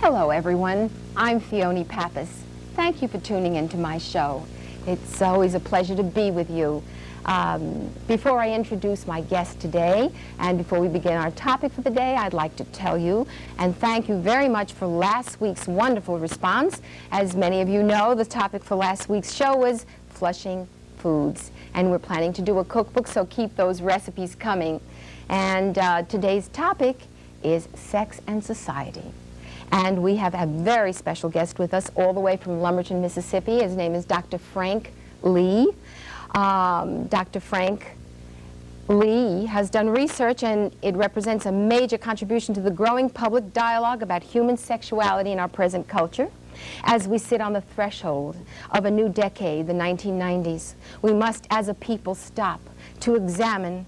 Hello everyone, I'm Fiona Pappas. Thank you for tuning into my show. It's always a pleasure to be with you. Before I introduce my guest today, and before we begin our topic for the day, I'd like to tell you and thank you very much for last week's wonderful response. As many of you know, the topic for last week's show was flushing foods, and we're planning to do a cookbook, so keep those recipes coming. And today's topic is sex and society. And we have a very special guest with us all the way from Lumberton, Mississippi. His name is Dr. Frank Lee. Dr. Frank Lee has done research, and it represents a major contribution to the growing public dialogue about human sexuality in our present culture. As we sit on the threshold of a new decade, the 1990s, we must, as a people, stop to examine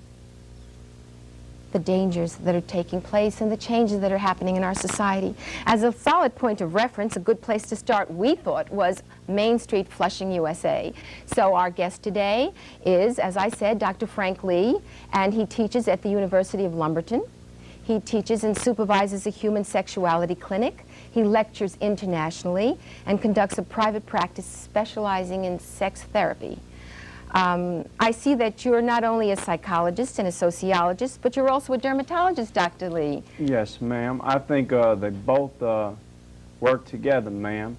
the dangers that are taking place and the changes that are happening in our society. As a solid point of reference, a good place to start, we thought, was Main Street, Flushing, USA. So our guest today is, as I said, Dr. Frank Lee, and he teaches at the University of Lumberton. He teaches and supervises a human sexuality clinic. He lectures internationally and conducts a private practice specializing in sex therapy. I see that you're not only a psychologist and a sociologist, but you're also a dermatologist, Dr. Lee. Yes, ma'am. I think they both work together, ma'am.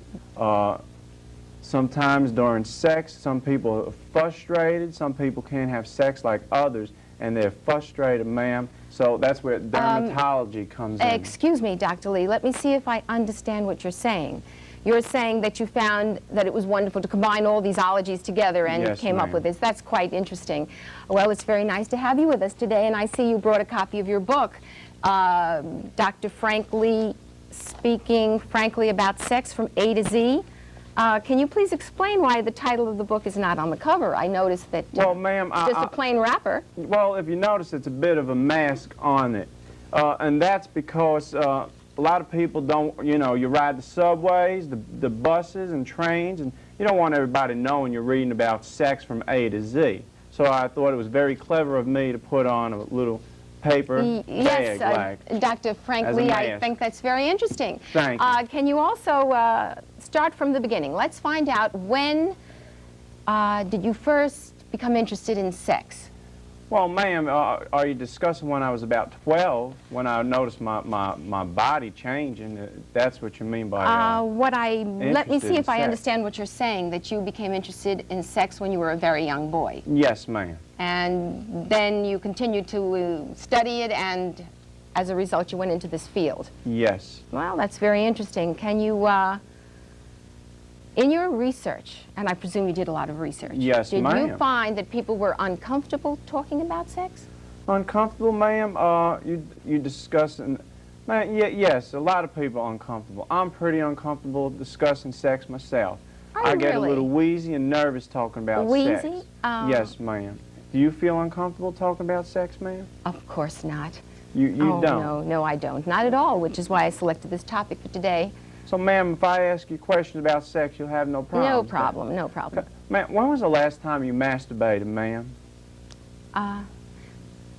Sometimes during sex, some people are frustrated. Some people can't have sex like others, and they're frustrated, ma'am. So that's where dermatology comes in. Excuse me, Dr. Lee. Let me see if I understand what you're saying. You're saying that you found that it was wonderful to combine all these ologies together and yes, came up with this. That's quite interesting. Well, it's very nice to have you with us today, and I see you brought a copy of your book, Dr. Frank Lee, Speaking Frankly About Sex from A to Z. Can you please explain why the title of the book is not on the cover? I noticed that well, ma'am, just a plain wrapper. Well, if you notice, it's a bit of a mask on it, and that's because a lot of people don't, you know, you ride the subways, the buses and trains, and you don't want everybody knowing you're reading about sex from A to Z. So I thought it was very clever of me to put on a little paper bag. Yes, Dr. Frank Lee, I think that's very interesting. Thank you. Can you also start from the beginning? Let's find out, when did you first become interested in sex? Well, ma'am, are you discussing when I was about 12, when I noticed my body changing? That's what you mean by let me see if I understand what you're saying, that you became interested in sex when you were a very young boy. Yes, ma'am. And then you continued to study it, and as a result, you went into this field. Yes. Well, that's very interesting. Can you, in your research, and I presume you did a lot of research. Yes, ma'am. Did you find that people were uncomfortable talking about sex? Uncomfortable, ma'am? You discussing... yes, a lot of people are uncomfortable. I'm pretty uncomfortable discussing sex myself. I get a little wheezy and nervous talking about sex. Wheezy? Yes, ma'am. Do you feel uncomfortable talking about sex, ma'am? Of course not. You don't? No, I don't. Not at all, which is why I selected this topic for today. So, ma'am, if I ask you questions about sex, you'll have no problem? No problem, no problem. Ma'am, when was the last time you masturbated, ma'am?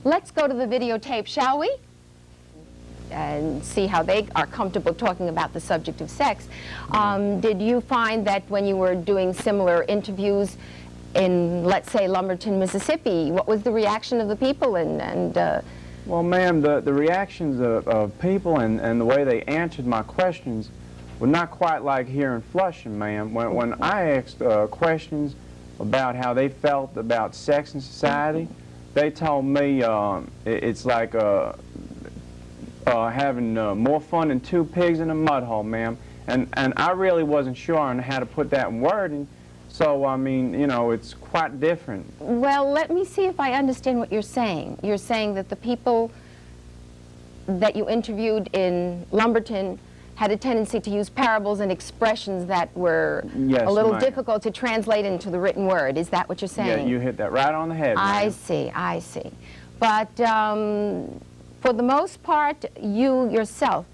Let's go to the videotape, shall we? And see how they are comfortable talking about the subject of sex. Did you find that when you were doing similar interviews in, let's say, Lumberton, Mississippi, what was the reaction of the people? Well, ma'am, the reactions of people and the way they answered my questions were not quite like here in Flushing, ma'am. When I asked questions about how they felt about sex in society, they told me it's like having more fun than two pigs in a mud hole, ma'am. And I really wasn't sure on how to put that in wording. So, I mean, you know, it's quite different. Well, let me see if I understand what you're saying. You're saying that the people that you interviewed in Lumberton had a tendency to use parables and expressions that were a little difficult to translate into the written word. Is that what you're saying? Yeah, you hit that right on the head, I see. But for the most part, you yourself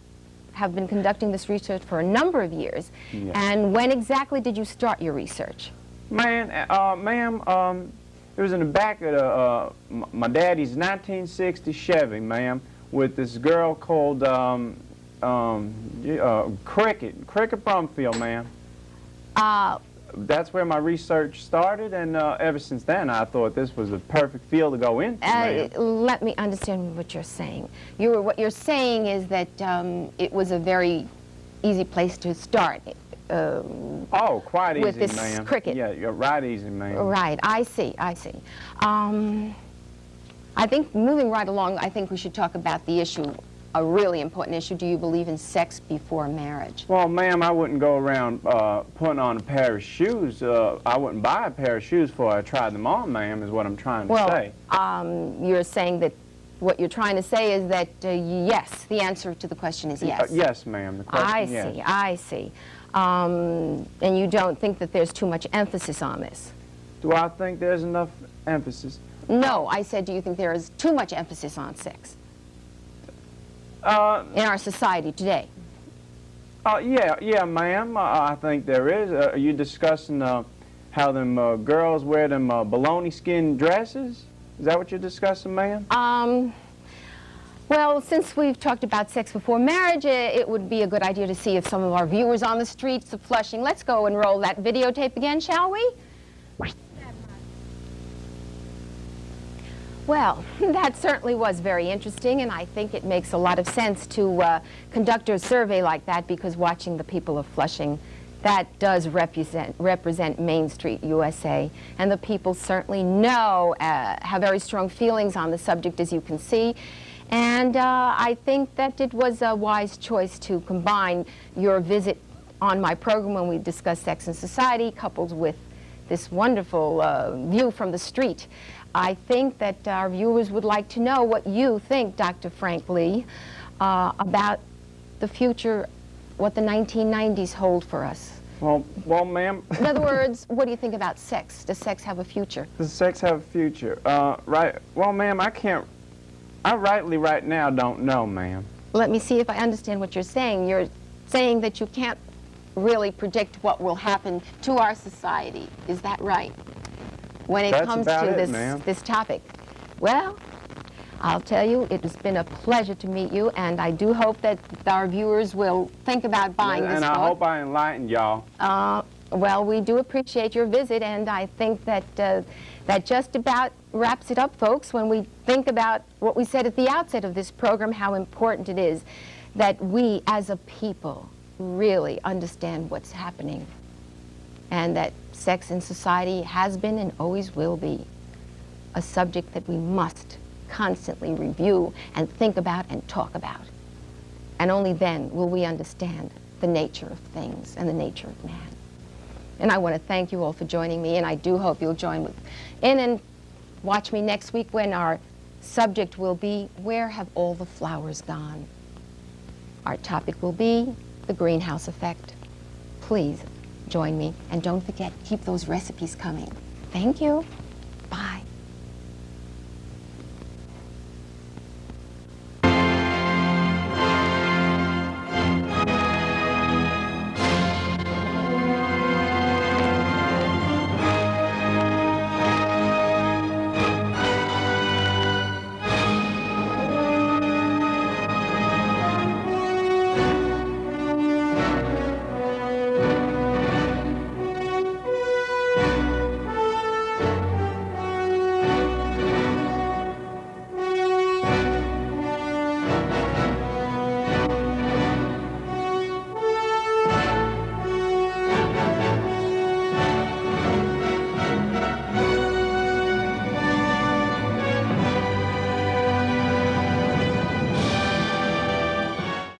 have been conducting this research for a number of years. Yes. And when exactly did you start your research? Ma'am, it was in the back of my daddy's 1960 Chevy, ma'am, with this girl called Cricket Brumfield, ma'am. That's where my research started, and ever since then, I thought this was a perfect field to go into, ma'am. Let me understand what you're saying. What you're saying is that it was a very easy place to start. Oh, quite with easy, this ma'am. cricket. Yeah, you're right easy, ma'am. Right, I see. I think moving right along, I think we should talk about the issue, a really important issue. Do you believe in sex before marriage? Well, ma'am, I wouldn't go around putting on a pair of shoes. I wouldn't buy a pair of shoes before I tried them on, ma'am, is what I'm trying to say. You're saying that what you're trying to say is that yes, the answer to the question is yes. Yes, ma'am. The question, yes. I see. And you don't think that there's too much emphasis on this? Do I think there's enough emphasis? No, I said, do you think there is too much emphasis on sex in our society today? Yeah, ma'am. I think there is. Are you discussing how them girls wear them baloney skin dresses? Is that what you're discussing, ma'am? Well, since we've talked about sex before marriage, it would be a good idea to see if some of our viewers on the streets of Flushing. Let's go and roll that videotape again, shall we? Well, that certainly was very interesting, and I think it makes a lot of sense to conduct a survey like that, because watching the people of Flushing, that does represent Main Street, USA, and the people certainly know, have very strong feelings on the subject, as you can see. And I think that it was a wise choice to combine your visit on my program when we discuss sex and society, coupled with this wonderful view from the street. I think that our viewers would like to know what you think, Dr. Frank Lee, about the future, what the 1990s hold for us. Well, ma'am. In other words, what do you think about sex? Does sex have a future? Does sex have a future? Right. Well, ma'am, I rightly right now don't know, ma'am. Let me see if I understand what you're saying. You're saying that you can't really predict what will happen to our society. Is that right? When it comes to this topic. Well, I'll tell you, it has been a pleasure to meet you, and I do hope that our viewers will think about buying this book. And I hope I enlightened y'all. Well, we do appreciate your visit, and I think that that just about wraps it up, folks, when we think about what we said at the outset of this program, how important it is that we as a people really understand what's happening, and that sex in society has been and always will be a subject that we must constantly review and think about and talk about. And only then will we understand the nature of things and the nature of man. And I want to thank you all for joining me, and I do hope you'll join in and watch me next week when our subject will be, where have all the flowers gone? Our topic will be the greenhouse effect. Please join me, and don't forget, keep those recipes coming. Thank you.